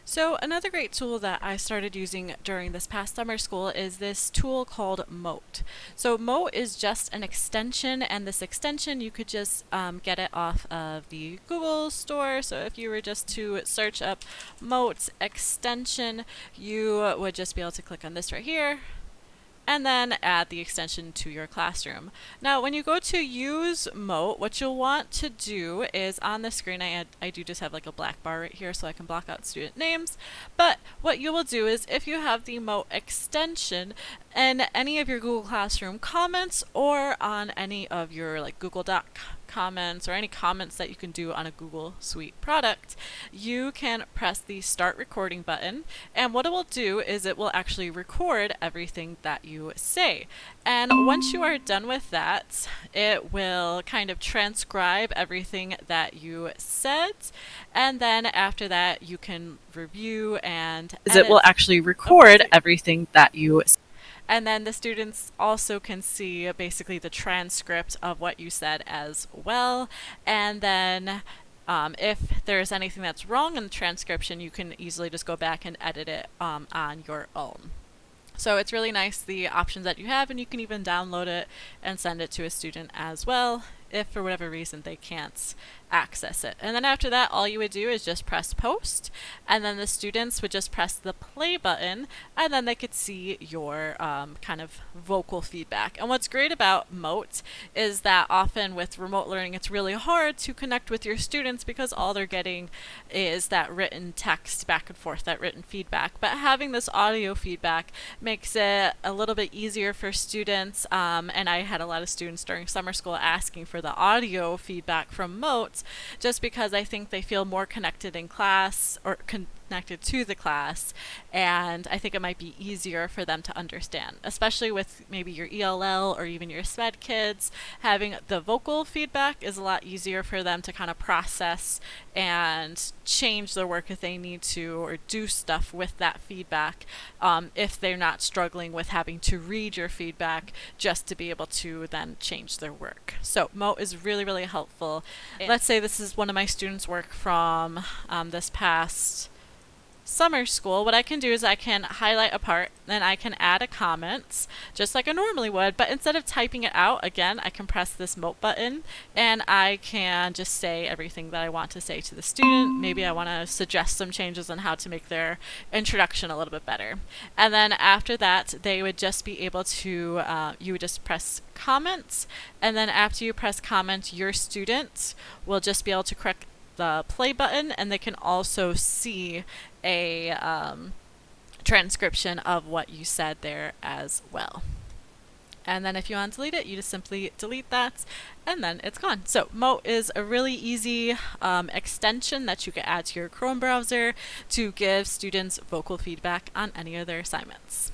So another great tool that I started using during this past summer school is this tool called Mote. So Mote is just an extension, and this extension you could just get it off of the Google store. So if you were just to search up Mote extension, you would just be able to click on this right here and then add the extension to your classroom. Now, when you go to use Mote, what you'll want to do is on the screen, I do just have like a black bar right here so I can block out student names, but what you will do is if you have the Mote extension in any of your Google Classroom comments or on any of your like Google Doc comments or any comments that you can do on a Google Suite product, you can press the start recording button, and what it will do is it will actually record everything that you say. And once you are done with that, it will kind of transcribe everything that you said, and then after that you can review and edit. It will actually record everything that you said. And then the students also can see basically the transcript of what you said as well. And then if there's anything that's wrong in the transcription, you can easily just go back and edit it on your own. So it's really nice, the options that you have, and you can even download it and send it to a student as well if for whatever reason they can't access it. And then after that, all you would do is just press post, and then the students would just press the play button, and then they could see your kind of vocal feedback. And what's great about Mote is that often with remote learning, it's really hard to connect with your students because all they're getting is that written text back and forth, that written feedback. But having this audio feedback makes it a little bit easier for students, and I had a lot of students during summer school asking for the audio feedback from Mote, just because I think they feel more connected in class or connected to the class, and I think it might be easier for them to understand, especially with maybe your ELL or even your SPED kids. Having the vocal feedback is a lot easier for them to kind of process and change their work if they need to, or do stuff with that feedback, if they're not struggling with having to read your feedback just to be able to then change their work. So Mote is really, really helpful. Let's say this is one of my students' work from this past summer school. What I can do is I can highlight a part, then I can add a comment just like I normally would, but instead of typing it out, again, I can press this Mote button and I can just say everything that I want to say to the student. Maybe I want to suggest some changes on how to make their introduction a little bit better. And then after that, they would just be able to, you would just press comments, and then after you press comment, your student will just be able to correct the play button, and they can also see a transcription of what you said there as well. And then if you want to delete it, you just simply delete that, and then it's gone. So Mote is a really easy extension that you can add to your Chrome browser to give students vocal feedback on any of their assignments.